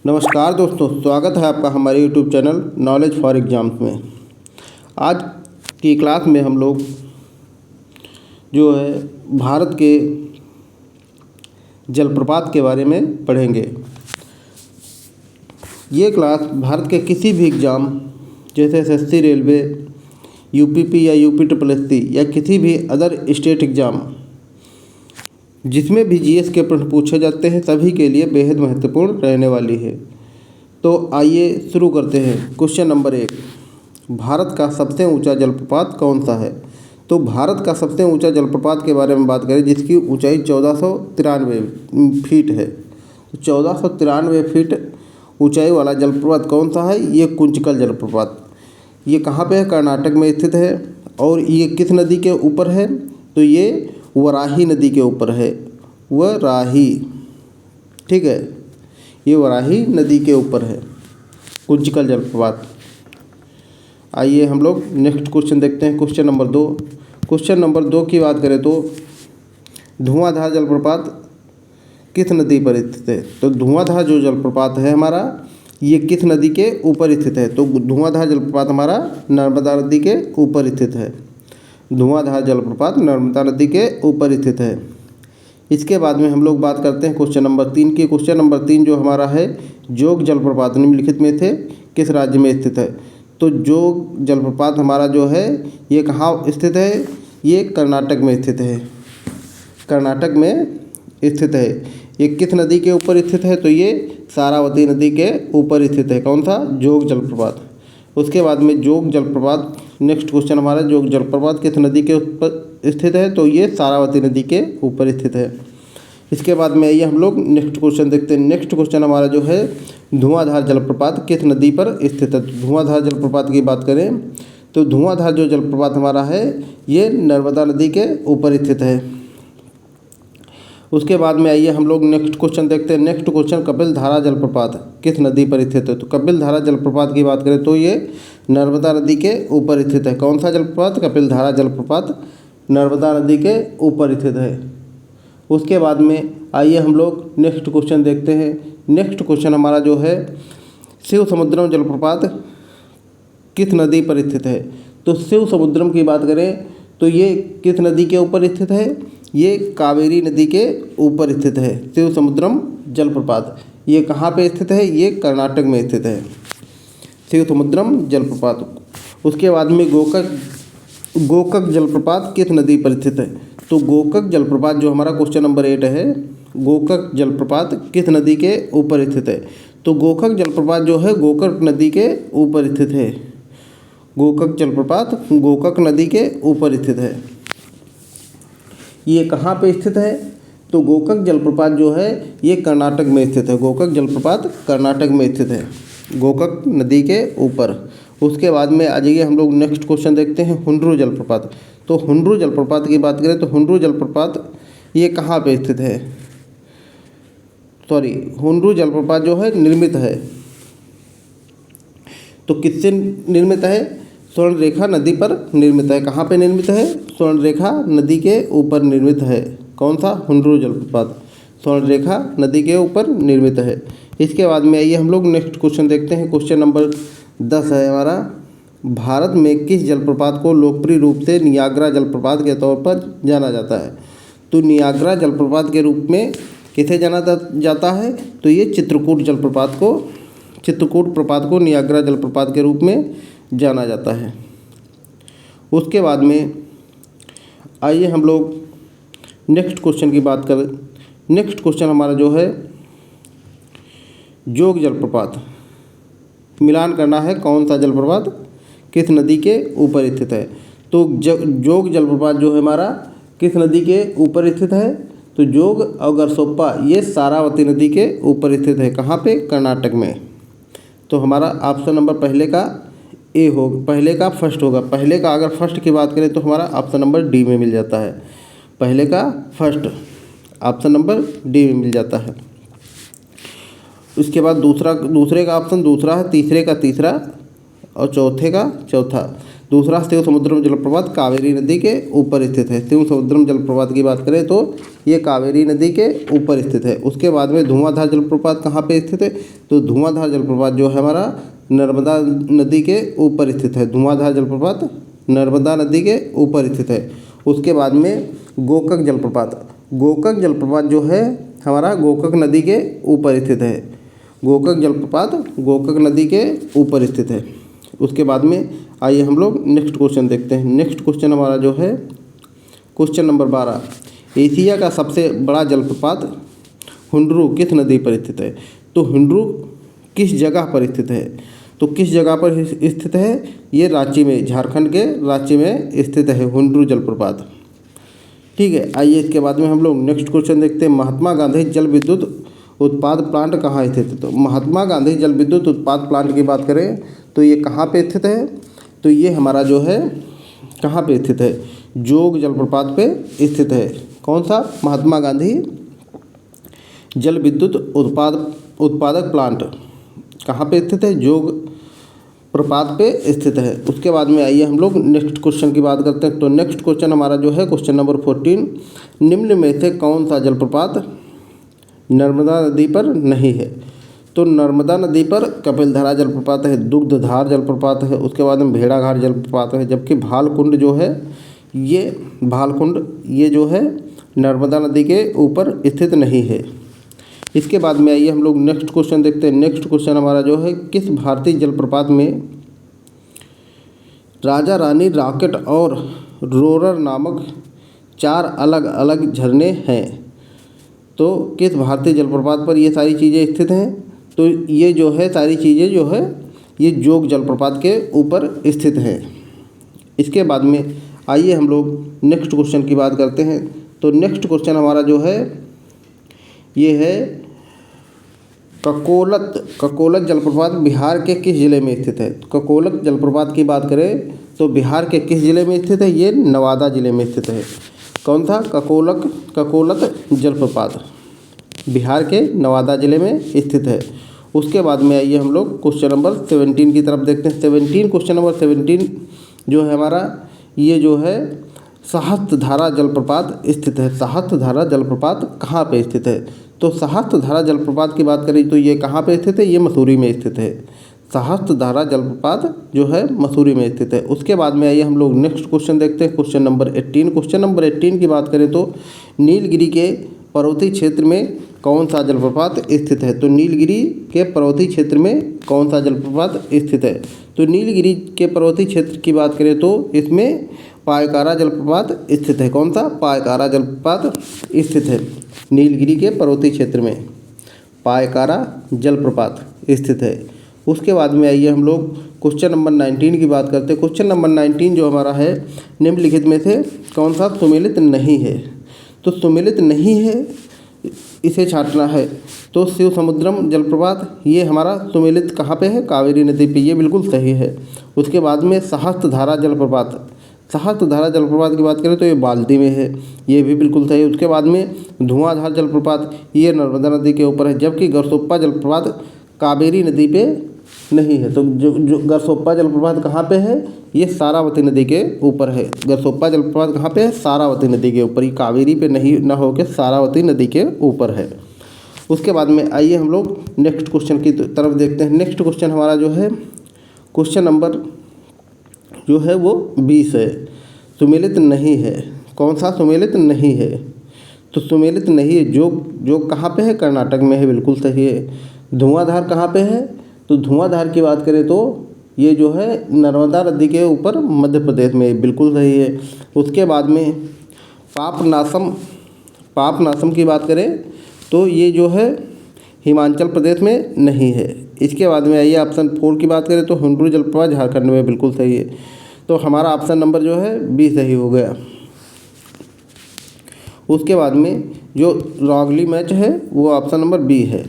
नमस्कार दोस्तों, स्वागत है आपका हमारे YouTube channel knowledge for exams में। आज की क्लास में हम लोग जो है भारत के जलप्रपात के बारे में पढ़ेंगे। ये क्लास भारत के किसी भी एग्ज़ाम जैसे एसएससी, रेलवे, यूपीपी या यूपीएससी या किसी भी अदर स्टेट एग्ज़ाम जिसमें भी जीएस के प्रश्न पूछे जाते हैं सभी के लिए बेहद महत्वपूर्ण रहने वाली है। तो आइए शुरू करते हैं। क्वेश्चन नंबर 1, भारत का सबसे ऊंचा जलप्रपात कौन सा है? तो भारत का सबसे ऊंचा जलप्रपात के बारे में बात करें जिसकी ऊंचाई 1493 फीट है। तो 1493 फीट ऊंचाई वाला जलप्रपात कौन सा है? ये कुंचिकल जलप्रपात। ये कहाँ पे है? कर्नाटक में स्थित है। और ये किस नदी के ऊपर है? तो ये वराही नदी के ऊपर है। वराही, ठीक है, ये वराही नदी के ऊपर है कुंचिकल जलप्रपात। आइए हम लोग नेक्स्ट क्वेश्चन देखते हैं। Question number 2। क्वेश्चन नंबर 2 की बात करें तो धुआंधार जलप्रपात किस नदी पर स्थित है? तो धुआंधार जो जलप्रपात है हमारा, ये किस नदी के ऊपर स्थित है? तो धुआंधार जलप्रपात हमारा नर्मदा नदी के ऊपर स्थित है। धुआंधार जलप्रपात नर्मदा नदी के ऊपर स्थित है। इसके बाद में हम लोग बात करते हैं क्वेश्चन नंबर 3 की। क्वेश्चन नंबर 3 जो हमारा है, जोग जलप्रपात निम्नलिखित में से किस राज्य में स्थित है? तो जोग जलप्रपात हमारा जो है ये कहाँ स्थित है? ये कर्नाटक में स्थित है। कर्नाटक में स्थित है। ये किस नदी के ऊपर स्थित है? तो ये सारावती नदी के ऊपर स्थित है। कौन सा? जोग जलप्रपात। उसके बाद में जोग जलप्रपात, नेक्स्ट क्वेश्चन हमारा, जोग जलप्रपात किस नदी के ऊपर स्थित है? तो ये सारावती नदी के ऊपर स्थित है। इसके बाद में आइए हम लोग नेक्स्ट क्वेश्चन देखते हैं। नेक्स्ट क्वेश्चन हमारा जो है, धुआंधार जलप्रपात किस नदी पर स्थित है? तो धुआंधार जलप्रपात की बात करें तो धुआंधार जो जलप्रपात हमारा है ये नर्मदा नदी के ऊपर स्थित है। उसके बाद में आइए हम लोग नेक्स्ट क्वेश्चन देखते हैं। नेक्स्ट क्वेश्चन, कपिलधारा जलप्रपात किस नदी पर स्थित है? तो कपिलधारा जलप्रपात की बात करें तो ये नर्मदा नदी के ऊपर स्थित है। कौन सा जलप्रपात? कपिलधारा जलप्रपात नर्मदा नदी के ऊपर स्थित है। उसके बाद में आइए हम लोग नेक्स्ट क्वेश्चन देखते हैं। नेक्स्ट क्वेश्चन हमारा जो है, शिव समुद्रम जलप्रपात किस नदी पर स्थित है? तो शिव समुद्रम की बात करें तो ये किस नदी के ऊपर स्थित है? ये कावेरी नदी के ऊपर स्थित है। शिव समुद्रम जलप्रपात ये कहाँ पे स्थित है? ये कर्नाटक में स्थित है, शिव समुद्रम जलप्रपात। उसके बाद में गोकक जलप्रपात किस नदी पर स्थित है? तो गोकक जलप्रपात जो हमारा क्वेश्चन नंबर 8 है, गोकक जलप्रपात किस नदी के ऊपर स्थित है? तो गोकक जलप्रपात जो है गोकक नदी के ऊपर स्थित है। गोकक जलप्रपात गोकक नदी के ऊपर स्थित है। ये कहाँ पे स्थित है? तो गोकक जलप्रपात जो है ये कर्नाटक में स्थित है। गोकक जलप्रपात कर्नाटक में स्थित है, गोकक नदी के ऊपर। उसके बाद में आ जाइए हम लोग नेक्स्ट क्वेश्चन देखते हैं, हुंड्रू जलप्रपात। तो हुंड्रू जलप्रपात की बात करें तो हुंड्रू जलप्रपात ये कहाँ पे स्थित है? हुंड्रू जलप्रपात जो है निर्मित है। तो किससे निर्मित है? स्वर्णरेखा नदी पर निर्मित है। कहाँ पे निर्मित है? स्वर्णरेखा नदी के ऊपर निर्मित है। कौन सा? हुंड्रू जलप्रपात स्वर्णरेखा नदी के ऊपर निर्मित है। इसके बाद में आइए हम लोग नेक्स्ट क्वेश्चन देखते हैं। क्वेश्चन नंबर 10 है हमारा, भारत में किस जलप्रपात को लोकप्रिय रूप से नियाग्रा जलप्रपात के तौर पर जाना जाता है? तो नियाग्रा जलप्रपात के रूप में किसे जाना जाता है? तो ये चित्रकूट प्रपात को नियाग्रा जलप्रपात के रूप में जाना जाता है। उसके बाद में आइए हम लोग नेक्स्ट क्वेश्चन की बात करें। नेक्स्ट क्वेश्चन हमारा जो है, जोग जलप्रपात, मिलान करना है कौन सा जलप्रपात किस नदी के ऊपर स्थित है? तो जोग जलप्रपात जो है हमारा किस नदी के ऊपर स्थित है? तो जोग और गरसोप्पा ये सारावती नदी के ऊपर स्थित है। कहाँ पे? कर्नाटक में। तो हमारा ऑप्शन नंबर पहले का ए होगा, पहले का फर्स्ट होगा। पहले का अगर फर्स्ट की बात करें तो हमारा ऑप्शन नंबर डी में मिल जाता है। पहले का फर्स्ट ऑप्शन नंबर डी में मिल जाता है। उसके बाद दूसरे का ऑप्शन दूसरा है, तीसरे का तीसरा और चौथे का चौथा। दूसरा शिव समुद्रम जलप्रपात कावेरी नदी के ऊपर स्थित है। शिव समुद्रम जलप्रपात की बात करें तो ये कावेरी नदी के ऊपर स्थित है। उसके बाद में धुआंधार जलप्रपात कहाँ पे स्थित है, तो धुआंधार जलप्रपात जो है हमारा नर्मदा नदी के ऊपर स्थित है। धुआंधार जलप्रपात नर्मदा नदी के ऊपर स्थित है। उसके बाद में गोकक जलप्रपात, गोकक जलप्रपात जो है हमारा गोकक नदी के ऊपर स्थित है। गोकक जलप्रपात गोकक नदी के ऊपर स्थित है। उसके बाद में आइए हम लोग नेक्स्ट क्वेश्चन देखते हैं। नेक्स्ट क्वेश्चन हमारा जो है क्वेश्चन नंबर 12, एशिया का सबसे बड़ा जलप्रपात हुंडरू किस नदी पर स्थित है। तो हुंडरू किस जगह पर स्थित है, तो किस जगह पर स्थित है, ये रांची में, झारखंड के रांची में स्थित है हुंडरू जलप्रपात। ठीक है, आइए इसके बाद में हम लोग नेक्स्ट क्वेश्चन देखते हैं। महात्मा गांधी जल विद्युत उत्पाद प्लांट कहाँ स्थित है। तो महात्मा गांधी जल विद्युत उत्पाद प्लांट की बात करें तो ये कहाँ पे स्थित है, तो ये हमारा जो है कहाँ पे स्थित है, जोग जलप्रपात पे स्थित है। कौन सा, महात्मा गांधी जल विद्युत उत्पादक प्लांट कहाँ पे स्थित है, जोग प्रपात पे स्थित है। उसके बाद में आइए हम लोग नेक्स्ट क्वेश्चन की बात करते हैं। तो नेक्स्ट क्वेश्चन हमारा जो है क्वेश्चन नंबर 14, निम्न में से कौन सा जलप्रपात नर्मदा नदी पर नहीं है। तो नर्मदा नदी पर कपिलधारा जलप्रपात है, दुग्धधार जलप्रपात है, उसके बाद में भेड़ाघाट जलप्रपात है, जबकि भालकुंड जो है ये जो है नर्मदा नदी के ऊपर स्थित नहीं है। इसके बाद में आइए हम लोग नेक्स्ट क्वेश्चन देखते हैं। नेक्स्ट क्वेश्चन हमारा जो है, किस भारतीय जलप्रपात में राजा रानी, रॉकेट और रोरर नामक 4 अलग अलग झरने हैं। तो किस भारतीय जलप्रपात पर ये सारी चीज़ें स्थित हैं, तो ये जो है सारी चीज़ें जो है ये जोग जलप्रपात के ऊपर स्थित हैं। इसके बाद में आइए हम लोग नेक्स्ट क्वेश्चन की बात करते हैं। तो नेक्स्ट क्वेश्चन हमारा जो है ये है, ककोलत जलप्रपात बिहार के किस जिले में स्थित है। ककोलत जलप्रपात की बात करें तो बिहार के किस जिले में स्थित है, ये नवादा जिले में स्थित है। कौन था, ककोलत जलप्रपात बिहार के नवादा जिले में स्थित है। उसके बाद में आइए हम लोग क्वेश्चन नंबर 17 की तरफ देखते हैं। क्वेश्चन नंबर 17 जो है हमारा ये जो है सहस्त्रधारा जलप्रपात स्थित है। सहस्त्रधारा जलप्रपात कहाँ पे स्थित है, तो सहस्त्रधारा जलप्रपात की बात करें तो ये कहाँ पे स्थित है, ये मसूरी में स्थित है। सहस्त्रधारा जलप्रपात जो है मसूरी में स्थित है। उसके बाद में आइए हम लोग नेक्स्ट क्वेश्चन देखते हैं, क्वेश्चन नंबर 18। क्वेश्चन नंबर 18 की बात करें तो नीलगिरी के पर्वतीय क्षेत्र में कौन सा जलप्रपात स्थित है। तो नीलगिरी के पर्वतीय क्षेत्र में कौन सा जलप्रपात स्थित है, तो नीलगिरी के पर्वतीय क्षेत्र की बात करें तो इसमें पायकारा जलप्रपात स्थित है। कौन सा, पायकारा जलप्रपात स्थित है। नीलगिरी के पर्वतीय क्षेत्र में पायकारा जलप्रपात स्थित है। उसके बाद में आइए हम लोग क्वेश्चन नंबर 19 की बात करते हैं। क्वेश्चन नंबर 19 जो हमारा है, निम्नलिखित में से कौन सा सुमेलित नहीं है। तो सुमेलित नहीं है, इसे छांटना है। तो शिव समुद्रम जलप्रपात ये हमारा सुमेलित कहाँ पे है, कावेरी नदी पे, ये बिल्कुल सही है। उसके बाद में सहस्त्रधारा जलप्रपात, सहस्त्रधारा जलप्रपात की बात करें तो ये बाल्टी में है, ये भी बिल्कुल सही है। उसके बाद में धुआंधार जलप्रपात ये नर्मदा नदी के ऊपर है, जबकि गरसोप्पा जलप्रपात कावेरी नदी पे नहीं है। तो जो गरसोप्पा जलप्रपात कहाँ पे है, ये सारावती नदी के ऊपर है। गरसोप्पा जलप्रपात कहाँ पे है, सारावती नदी के ऊपर, ये कावेरी पे नहीं ना होकर सारावती नदी के ऊपर है। उसके बाद में आइए हम लोग नेक्स्ट क्वेश्चन की तरफ देखते हैं। नेक्स्ट क्वेश्चन हमारा जो है क्वेश्चन नंबर जो है वो 20 है। सुमेलित नहीं है, कौन सा सुमेलित नहीं है, तो सुमेलित नहीं है जो कहाँ पे है, कर्नाटक में है, बिल्कुल सही है। धुआंधार कहाँ पे है, तो धुआंधार की बात करें तो ये जो है नर्मदा नदी के ऊपर मध्य प्रदेश में, बिल्कुल सही है। उसके बाद में पापनासम की बात करें तो ये जो है हिमाचल प्रदेश में नहीं है। इसके बाद में आइए ऑप्शन 4 की बात करें तो हुंडरू जलप्रपात झारखंड में, बिल्कुल सही है। तो हमारा ऑप्शन नंबर जो है 20 सही हो गया। उसके बाद में जो रॉगली मैच है वो ऑप्शन नंबर बी है।